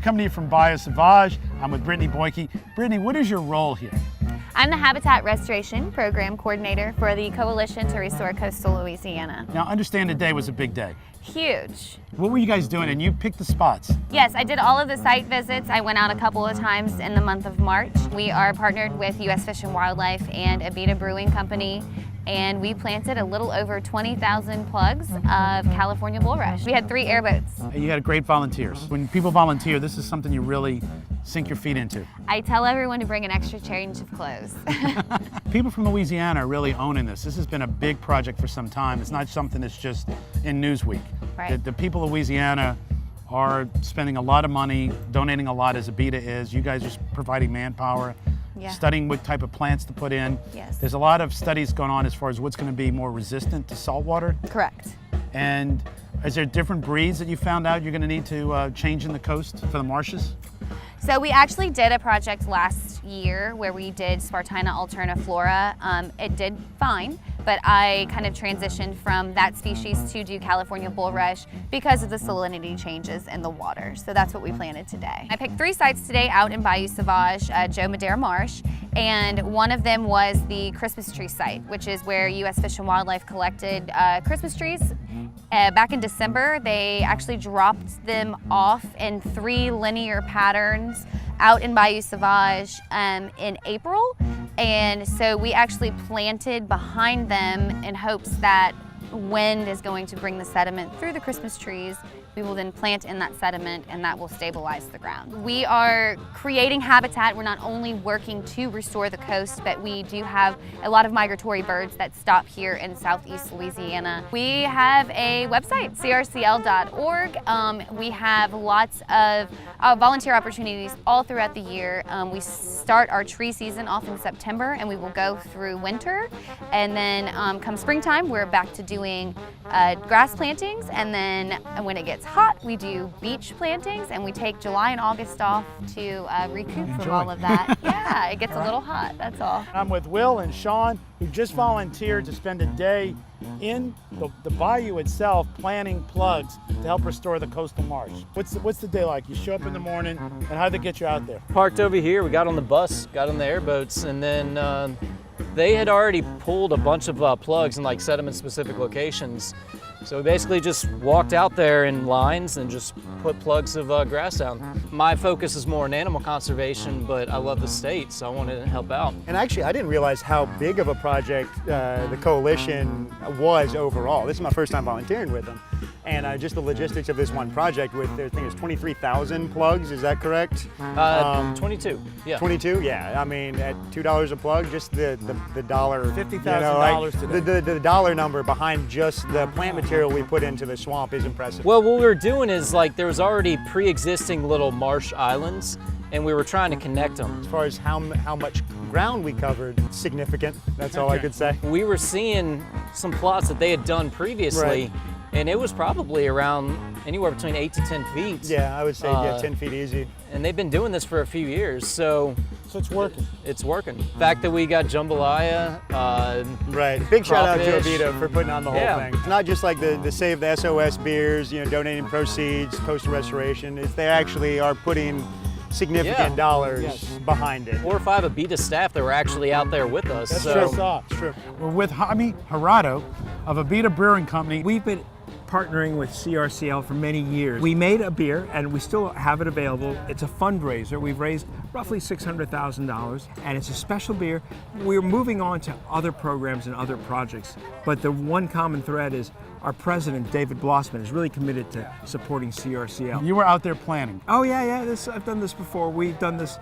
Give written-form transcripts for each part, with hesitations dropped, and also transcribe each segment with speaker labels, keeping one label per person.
Speaker 1: coming to you from Bayou Sauvage. I'm with Brittany Boyke. Brittany, what is your role here?
Speaker 2: I'm the Habitat Restoration Program Coordinator for the Coalition to Restore Coastal Louisiana.
Speaker 1: Now, understand today was a big day.
Speaker 2: Huge.
Speaker 1: What were you guys doing? And you picked the spots.
Speaker 2: Yes, I did all of the site visits. I went out a couple of times in the month of March. We are partnered with U.S. Fish and Wildlife and Abita Brewing Company, and we planted a little over 20,000 plugs of California bulrush. We had 3 airboats.
Speaker 1: And you had great volunteers. When people volunteer, this is something you really sink your feet into.
Speaker 2: I tell everyone to bring an extra change of clothes.
Speaker 1: People from Louisiana are really owning this. This has been a big project for some time. It's not something that's just in Newsweek.
Speaker 2: Right.
Speaker 1: The people of Louisiana are spending a lot of money, donating a lot as Abita is. You guys are providing manpower, studying what type of plants to put in.
Speaker 2: Yes.
Speaker 1: There's a lot of studies going on as far as what's going to be more resistant to salt water.
Speaker 2: Correct.
Speaker 1: And is there different breeds that you found out you're going to need to change in the coast for the marshes?
Speaker 2: So we actually did a project last year where we did Spartina alterniflora. It did fine, but I kind of transitioned from that species to do California bulrush because of the salinity changes in the water. So that's what we planted today. I picked 3 sites today out in Bayou Sauvage, Madere Marsh, and one of them was the Christmas tree site, which is where U.S. Fish and Wildlife collected Christmas trees. Back in December, they actually dropped them off in 3 linear patterns out in Bayou Sauvage in April. And so we actually planted behind them in hopes that wind is going to bring the sediment through the Christmas trees. We will then plant in that sediment and that will stabilize the ground. We are creating habitat. We're not only working to restore the coast, but we do have a lot of migratory birds that stop here in southeast Louisiana. We have a website, crcl.org. We have lots of volunteer opportunities all throughout the year. We start our tree season off in September and we will go through winter. And then come springtime, we're back to doing grass plantings, and then when it gets hot, we do beach plantings, and we take July and August off to recoup from all of that. Yeah, it gets a little hot, that's all.
Speaker 1: I'm with Will and Sean, who just volunteered to spend a day in the bayou itself planting plugs to help restore the coastal marsh. What's the day like? You show up in the morning, and how'd they get you out there?
Speaker 3: Parked over here, we got on the bus, got on the airboats, and then they had already pulled a bunch of plugs in like sediment-specific locations. So we basically just walked out there in lines and just put plugs of grass down. My focus is more on animal conservation, but I love the state, so I wanted to help out.
Speaker 4: And actually, I didn't realize how big of a project the coalition was overall. This is my first time volunteering with them. And just the logistics of this one project with, I think it's 23,000 plugs, is that correct?
Speaker 3: 22, yeah.
Speaker 4: 22, yeah. I mean, at $2 a plug, just the dollar.
Speaker 1: $50,000 today.
Speaker 4: The dollar number behind just the plant material we put into the swamp is impressive.
Speaker 3: Well, what we were doing is like there was already pre-existing little marsh islands, and we were trying to connect them.
Speaker 4: As far as how much ground we covered, significant, that's all I could say.
Speaker 3: We were seeing some plots that they had done previously,
Speaker 4: right.
Speaker 3: And it was probably around anywhere between 8 to 10 feet.
Speaker 4: Yeah, I would say 10 feet easy.
Speaker 3: And they've been doing this for a few years, so
Speaker 1: it's working.
Speaker 3: It's working. The fact that we got jambalaya.
Speaker 4: Right. Big shout out to
Speaker 3: crawfish.
Speaker 4: Abita for putting on the whole thing. It's not just like the Save the SOS beers, donating proceeds, coastal restoration. They actually are putting significant dollars behind it.
Speaker 3: 4 or 5 Abita staff that were actually out there with us.
Speaker 1: That's
Speaker 4: true.
Speaker 1: We're with Jaime Jarudo of Abita Brewing Company.
Speaker 5: We've been partnering with CRCL for many years. We made a beer and we still have it available. It's a fundraiser. We've raised roughly $600,000 and it's a special beer. We're moving on to other programs and other projects, but the one common thread is our president, David Blossman, is really committed to supporting CRCL.
Speaker 1: You were out there planning.
Speaker 5: Oh yeah, I've done this before. We've done this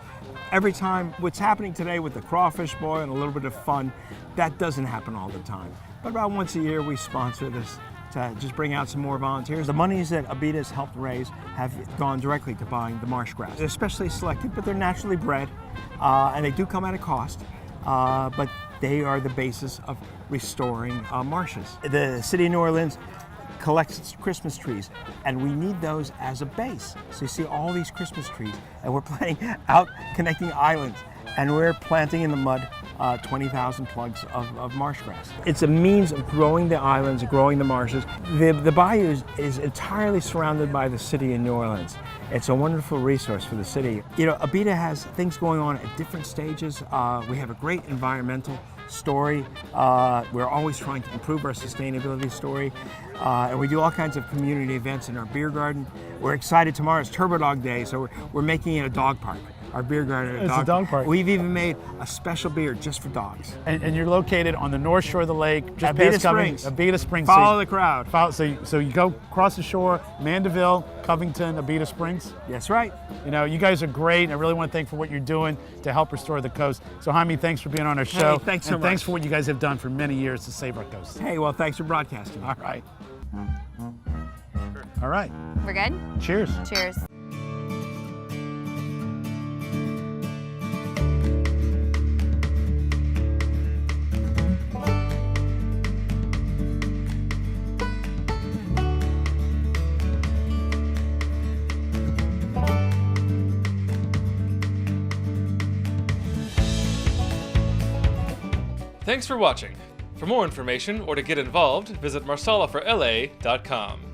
Speaker 5: every time. What's happening today with the crawfish boil and a little bit of fun, that doesn't happen all the time. But about once a year we sponsor this to just bring out some more volunteers. The monies that Abita's helped raise have gone directly to buying the marsh grass. They're specially selected, but they're naturally bred, and they do come at a cost, but they are the basis of restoring marshes. The city of New Orleans collects Christmas trees, and we need those as a base. So you see all these Christmas trees, and we're planting out connecting islands, and we're planting in the mud 20,000 plugs of marsh grass. It's a means of growing the islands, growing the marshes. The bayou is entirely surrounded by the city of New Orleans. It's a wonderful resource for the city. You know, Abita has things going on at different stages. We have a great environmental story. We're always trying to improve our sustainability story. And we do all kinds of community events in our beer garden. We're excited. Tomorrow's Turbo Dog Day, so we're making it a dog park. Our beer garden,
Speaker 1: It's a dog park.
Speaker 5: We've even made a special beer just for dogs.
Speaker 1: And you're located on the north shore of the lake, just
Speaker 5: Abita
Speaker 1: past Covington.
Speaker 5: Springs.
Speaker 1: Abita Springs.
Speaker 5: Follow the crowd.
Speaker 1: So you go across the shore, Mandeville, Covington, Abita Springs.
Speaker 5: That's right.
Speaker 1: You know, you guys are great, and I really want to thank for what you're doing to help restore the coast. So Jaime, thanks for being on our show.
Speaker 5: Thanks so
Speaker 1: and thanks
Speaker 5: much.
Speaker 1: for what you guys have done for many years to save our coast.
Speaker 5: Hey, well, thanks for broadcasting.
Speaker 1: All right. All right.
Speaker 2: We're good?
Speaker 1: Cheers.
Speaker 2: Cheers.
Speaker 6: Thanks for watching. For more information or to get involved, visit marsalaforla.com.